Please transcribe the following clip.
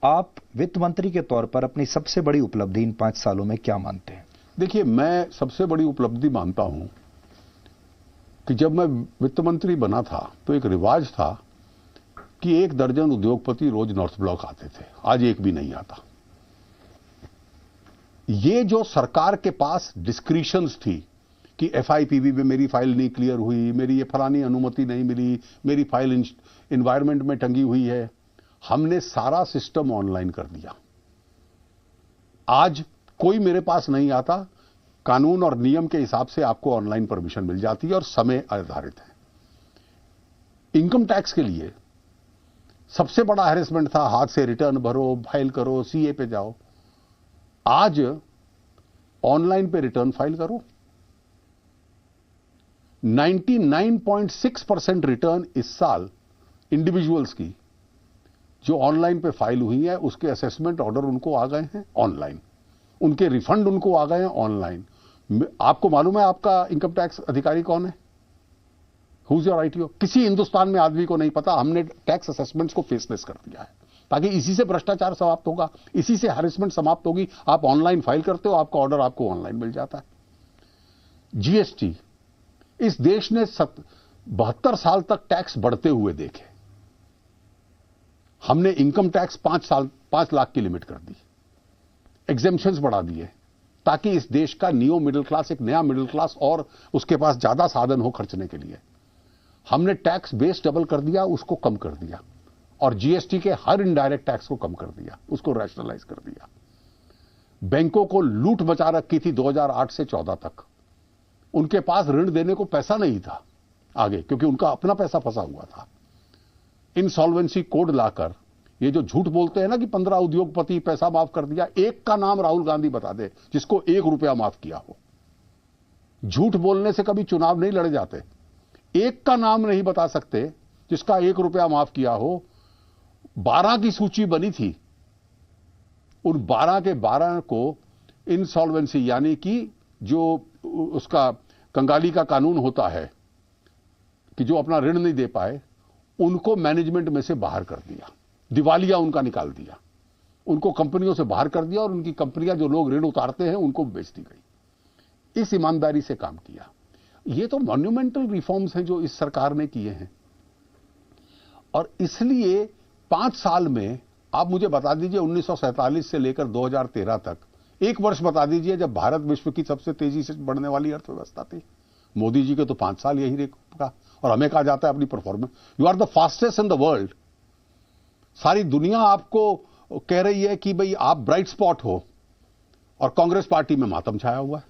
आप वित्त मंत्री के तौर पर अपनी सबसे बड़ी उपलब्धि इन 5 सालों में क्या मानते हैं? देखिए, मैं सबसे बड़ी उपलब्धि मानता हूं कि जब मैं वित्त मंत्री बना था तो एक रिवाज था कि 1 दर्जन उद्योगपति रोज नॉर्थ ब्लॉक आते थे। आज एक भी नहीं आता। ये जो सरकार के पास डिस्क्रिशंस थी कि एफआईपीबी में मेरी फाइल नहीं क्लियर हुई, मेरी ये फलानी अनुमति नहीं मिली, मेरी फाइल इन्वायरमेंट में टंगी हुई है, हमने सारा सिस्टम ऑनलाइन कर दिया। आज कोई मेरे पास नहीं आता, कानून और नियम के हिसाब से आपको ऑनलाइन परमिशन मिल जाती है और समय आधारित है। इनकम टैक्स के लिए सबसे बड़ा हैरेसमेंट था, हाथ से रिटर्न भरो, फाइल करो, सीए पे जाओ। आज ऑनलाइन पे रिटर्न फाइल करो। 99.6% रिटर्न इस साल इंडिविजुअल्स की जो ऑनलाइन पे फाइल हुई है, उसके असेसमेंट ऑर्डर उनको आ गए हैं ऑनलाइन, उनके रिफंड उनको आ गए हैं ऑनलाइन। आपको मालूम है आपका इनकम टैक्स अधिकारी कौन है? Who is your ITO? किसी हिंदुस्तान में आदमी को नहीं पता। हमने टैक्स असेसमेंट्स को फेसलेस कर दिया है ताकि इसी से भ्रष्टाचार समाप्त होगा, इसी से हैरेसमेंट समाप्त होगी। आप ऑनलाइन फाइल करते हो, आपका ऑर्डर आपको ऑनलाइन मिल जाता है। जीएसटी, इस देश ने 72 साल तक टैक्स बढ़ते हुए देखे। हमने इनकम टैक्स 5 लाख की लिमिट कर दी, एग्जेम्पशंस बढ़ा दिए ताकि इस देश का नियो मिडिल क्लास, एक नया मिडिल क्लास और उसके पास ज्यादा साधन हो खर्चने के लिए। हमने टैक्स बेस डबल कर दिया, उसको कम कर दिया, और जीएसटी के हर इनडायरेक्ट टैक्स को कम कर दिया, उसको रैशनलाइज कर दिया। बैंकों को लूट मचा रखी थी 2008 से 14 तक। उनके पास ऋण देने को पैसा नहीं था आगे, क्योंकि उनका अपना पैसा फंसा हुआ था। इंसॉल्वेंसी कोड लाकर ये जो झूठ बोलते हैं ना कि 15 उद्योगपति पैसा माफ कर दिया, एक का नाम राहुल गांधी बता दे जिसको 1 रुपया माफ किया हो। झूठ बोलने से कभी चुनाव नहीं लड़े जाते। एक का नाम नहीं बता सकते जिसका 1 रुपया माफ किया हो। 12 की सूची बनी थी, उन 12 के 12 को इंसॉल्वेंसी यानी कि जो उसका कंगाली का कानून होता है कि जो अपना ऋण नहीं दे पाए, उनको मैनेजमेंट में से बाहर कर दिया, दिवालिया उनका निकाल दिया, उनको कंपनियों से बाहर कर दिया और उनकी कंपनियां जो लोग ऋण उतारते हैं उनको बेच दी गई। इस ईमानदारी से काम किया। ये तो मॉन्यूमेंटल रिफॉर्म्स हैं जो इस सरकार ने किए हैं। और इसलिए 5 साल में आप मुझे बता दीजिए 1947 से लेकर 2013 तक एक वर्ष बता दीजिए जब भारत विश्व की सबसे तेजी से बढ़ने वाली अर्थव्यवस्था थी। मोदी जी के तो 5 साल यही रहा और हमें कहा जाता है अपनी performance, you are the fastest in the world. सारी दुनिया आपको कह रही है कि भाई आप ब्राइट स्पॉट हो, और कांग्रेस पार्टी में मातम छाया हुआ है।